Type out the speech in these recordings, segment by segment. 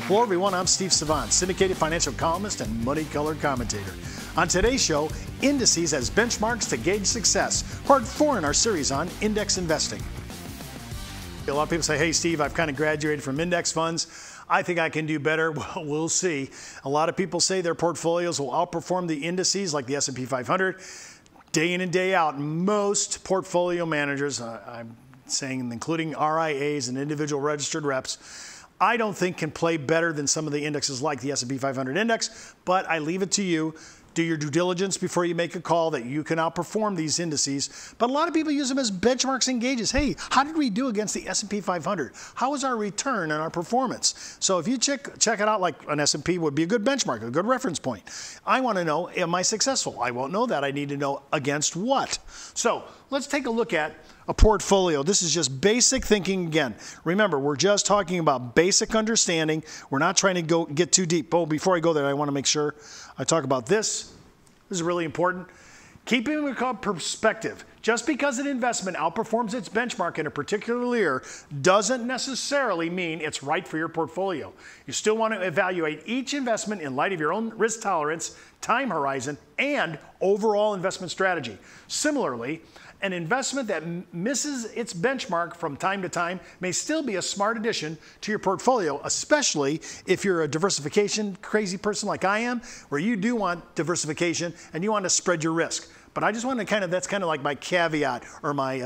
Hello everyone, I'm Steve Savant, syndicated financial columnist and money-colored commentator. On today's show, Indices as benchmarks to gauge success, part 4 in our series on index investing. A lot of people say, hey Steve, I've kind of graduated from index funds. I think I can do better. Well, we'll see. A lot of people say their portfolios will outperform the indices like the S&P 500. Day in and day out, most portfolio managers, I'm saying including RIAs and individual registered reps, I don't think can play better than some of the indexes like the S&P 500 index, but I leave it to you. Do your due diligence before you make a call that you can outperform these indices. But a lot of people use them as benchmarks and gauges. Hey, how did we do against the S&P 500? How was our return and our performance? So if you check it out, like an S&P would be a good benchmark, a good reference point. I want to know, am I successful? I won't know that. I need to know against what. So let's take a look at a portfolio. This is just basic thinking again. Remember, we're just talking about basic understanding. We're not trying to get too deep. Oh, before I go there, I want to make sure I talk about this. This is really important. Keeping in perspective, just because an investment outperforms its benchmark in a particular year doesn't necessarily mean it's right for your portfolio. You still want to evaluate each investment in light of your own risk tolerance, time horizon, and overall investment strategy. Similarly, an investment that misses its benchmark from time to time may still be a smart addition to your portfolio, especially if you're a diversification crazy person like I am, where you do want diversification and you want to spread your risk. But I just want to that's kind of like my caveat or my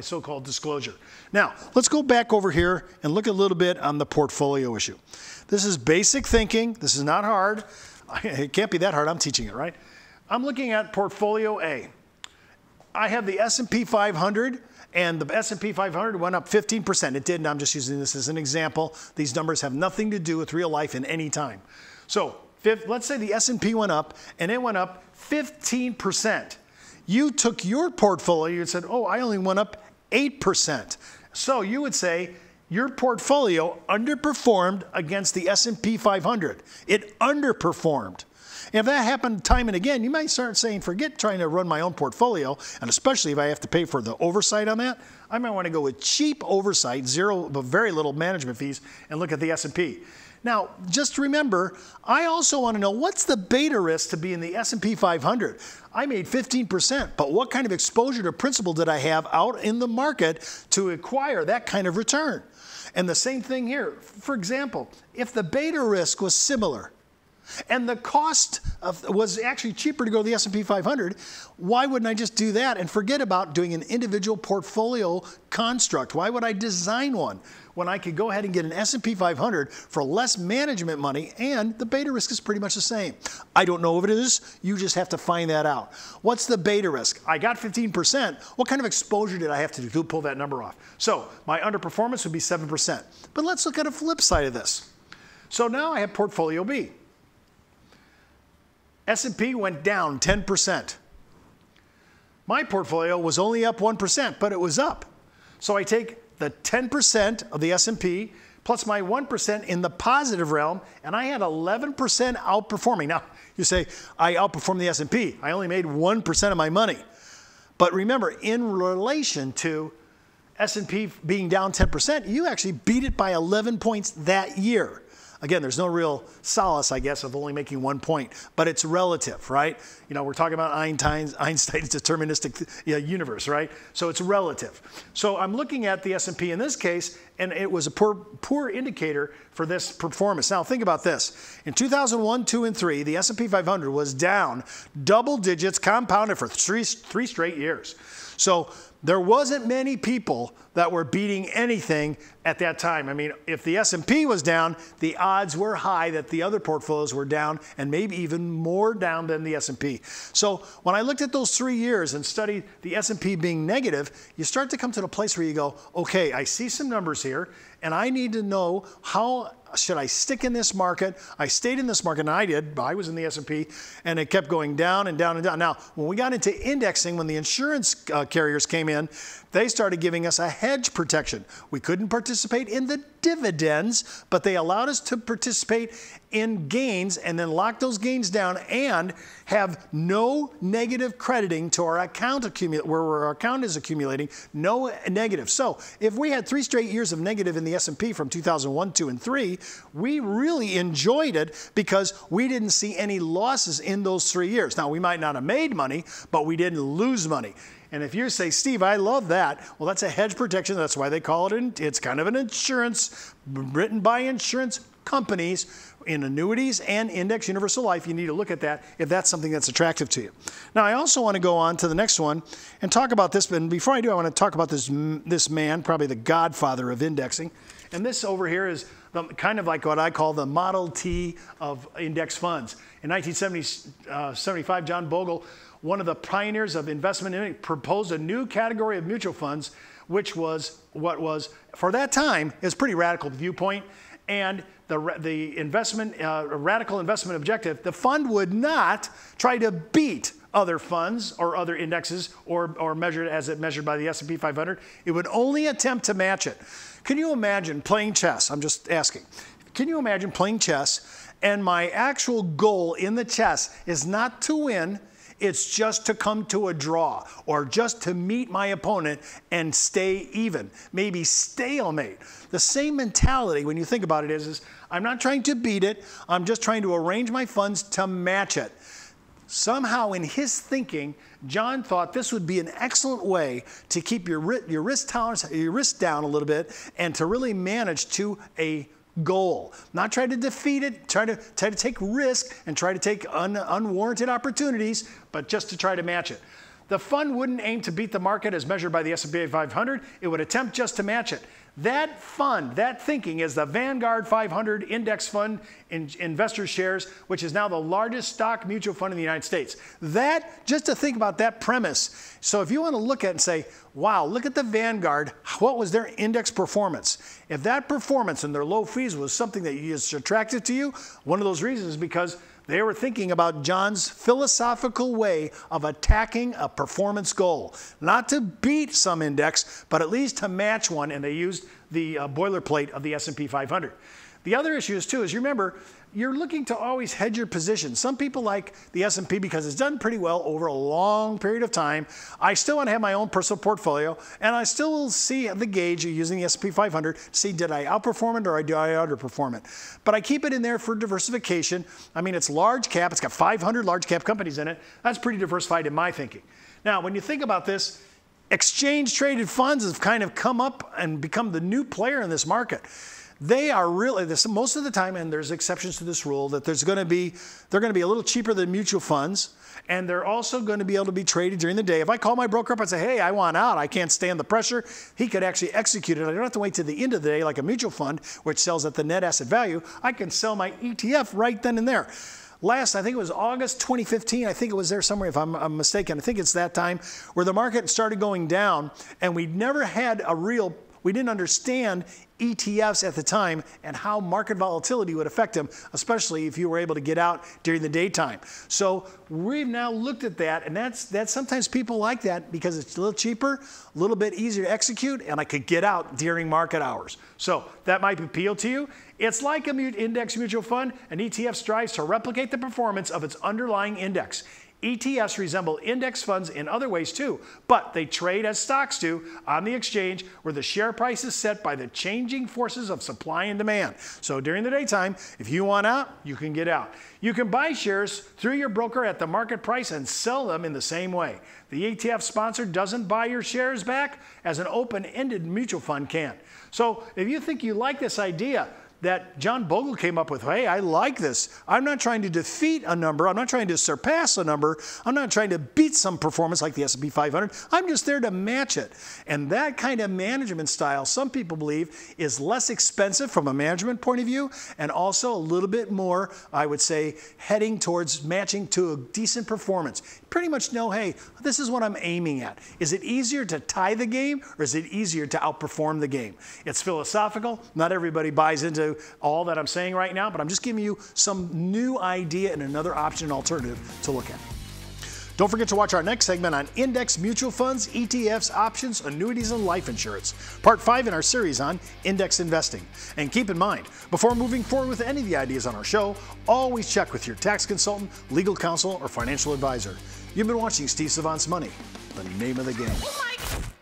so-called disclosure. Now, let's go back over here and look a little bit on the portfolio issue. This is basic thinking. This is not hard. It can't be that hard. I'm teaching it, right? I'm looking at portfolio A. I have the S&P 500, and the S&P 500 went up 15%. It didn't. I'm just using this as an example. These numbers have nothing to do with real life in any time. So let's say the S&P went up, and it went up 15%. You took your portfolio and said, oh, I only went up 8%. So you would say your portfolio underperformed against the S&P 500. It underperformed. If that happened time and again, you might start saying, forget trying to run my own portfolio, and especially if I have to pay for the oversight on that, I might want to go with cheap oversight, very little management fees, and look at the S&P. Now, just remember, I also want to know what's the beta risk to be in the S&P 500. I made 15%, but what kind of exposure to principal did I have out in the market to acquire that kind of return? And the same thing here. For example, if the beta risk was similar, and the cost was actually cheaper to go to the S&P 500, why wouldn't I just do that and forget about doing an individual portfolio construct? Why would I design one when I could go ahead and get an S&P 500 for less management money and the beta risk is pretty much the same? I don't know if it is. You just have to find that out. What's the beta risk? I got 15%. What kind of exposure did I have to do to pull that number off? So my underperformance would be 7%. But let's look at a flip side of this. So now I have portfolio B. S&P went down 10%. My portfolio was only up 1%, but it was up. So I take the 10% of the S&P plus my 1% in the positive realm, and I had 11% outperforming. Now, you say, I outperformed the S&P. I only made 1% of my money. But remember, in relation to S&P being down 10%, you actually beat it by 11 points that year. Again, there's no real solace, I guess, of only making 1 point, but it's relative, right? You know, we're talking about Einstein's deterministic universe, right? So it's relative. So I'm looking at the S&P in this case, and it was a poor indicator for this performance. Now, think about this. In 2001, 2, and 3, the S&P 500 was down double digits compounded for three straight years. So there wasn't many people that were beating anything at that time. I mean, if the S&P was down, the odds were high that the other portfolios were down and maybe even more down than the S&P. So when I looked at those 3 years and studied the S&P being negative, you start to come to the place where you go, okay, I see some numbers here and I need to know how should I stick in this market? I stayed in this market, and I did. I was in the S&P, and it kept going down and down and down. Now, when we got into indexing, when the insurance carriers came in, they started giving us a hedge protection. We couldn't participate in the dividends, but they allowed us to participate in gains and then lock those gains down and have no negative crediting to our account where our account is accumulating, no negative. So if we had 3 straight years of negative in the S&P from 2001, 2, and 3, we really enjoyed it because we didn't see any losses in those 3 years. Now, we might not have made money, but we didn't lose money. And if you say, Steve, I love that, well, that's a hedge protection. That's why they call it, it's kind of an insurance written by insurance companies in annuities and index universal life. You need to look at that if that's something that's attractive to you. Now, I also want to go on to the next one and talk about this. But before I do, I want to talk about this man, probably the godfather of indexing. And this over here is kind of like what I call the Model T of index funds. In 1975, John Bogle, one of the pioneers of investment, proposed a new category of mutual funds, which was what was, for that time, is pretty radical viewpoint. And the investment, radical investment objective, the fund would not try to beat other funds or other indexes or measure it as it measured by the S&P 500. It would only attempt to match it. Can you imagine playing chess? I'm just asking. Can you imagine playing chess and my actual goal in the chess is not to win, it's just to come to a draw or just to meet my opponent and stay even, maybe stalemate. The same mentality when you think about it is I'm not trying to beat it, I'm just trying to arrange my funds to match it. Somehow in his thinking, John thought this would be an excellent way to keep your risk tolerance, your risk down a little bit and to really manage to a goal. Not try to defeat it, try to take risk and try to take unwarranted opportunities, but just to try to match it. The fund wouldn't aim to beat the market as measured by the S&P 500. It would attempt just to match it. That fund, that thinking is the Vanguard 500 index fund in investor shares, which is now the largest stock mutual fund in the United States. That, just to think about that premise. So if you want to look at it and say, wow, look at the Vanguard, what was their index performance? If that performance and their low fees was something that is attractive to you, one of those reasons is because they were thinking about John's philosophical way of attacking a performance goal. Not to beat some index, but at least to match one, and they used the boilerplate of the S&P 500. The other issue is, too, is you remember, you're looking to always hedge your position. Some people like the S&P because it's done pretty well over a long period of time. I still want to have my own personal portfolio, and I still will see the gauge using the S&P 500 to see did I outperform it or did I underperform it. But I keep it in there for diversification. I mean, it's large cap. It's got 500 large cap companies in it. That's pretty diversified in my thinking. Now, when you think about this, exchange-traded funds have kind of come up and become the new player in this market. They are really, most of the time, and there's exceptions to this rule, that they're going to be a little cheaper than mutual funds, and they're also going to be able to be traded during the day. If I call my broker up and say, hey, I want out, I can't stand the pressure, he could actually execute it. I don't have to wait to the end of the day like a mutual fund, which sells at the net asset value. I can sell my ETF right then and there. Last, I think it was August 2015, I think it was there somewhere if I'm mistaken, I think it's that time, where the market started going down, and we never had we didn't understand ETFs at the time and how market volatility would affect them, especially if you were able to get out during the daytime. So we've now looked at that, and that's sometimes people like that because it's a little cheaper, a little bit easier to execute, and I could get out during market hours. So that might appeal to you. It's like an index mutual fund. An ETF strives to replicate the performance of its underlying index. ETFs resemble index funds in other ways too, but they trade as stocks do on the exchange where the share price is set by the changing forces of supply and demand. So during the daytime, if you want out, you can get out. You can buy shares through your broker at the market price and sell them in the same way. The ETF sponsor doesn't buy your shares back as an open-ended mutual fund can. So if you think you like this idea, that John Bogle came up with, hey, I like this. I'm not trying to defeat a number. I'm not trying to surpass a number. I'm not trying to beat some performance like the S&P 500. I'm just there to match it. And that kind of management style, some people believe, is less expensive from a management point of view and also a little bit more, I would say, heading towards matching to a decent performance. You pretty much know, hey, this is what I'm aiming at. Is it easier to tie the game or is it easier to outperform the game? It's philosophical. Not everybody buys into all that I'm saying right now, but I'm just giving you some new idea and another option and alternative to look at. Don't forget to watch our next segment on index mutual funds, ETFs, options, annuities, and life insurance. Part 5 in our series on index investing. And keep in mind, before moving forward with any of the ideas on our show, always check with your tax consultant, legal counsel, or financial advisor. You've been watching Steve Savant's Money, the name of the game.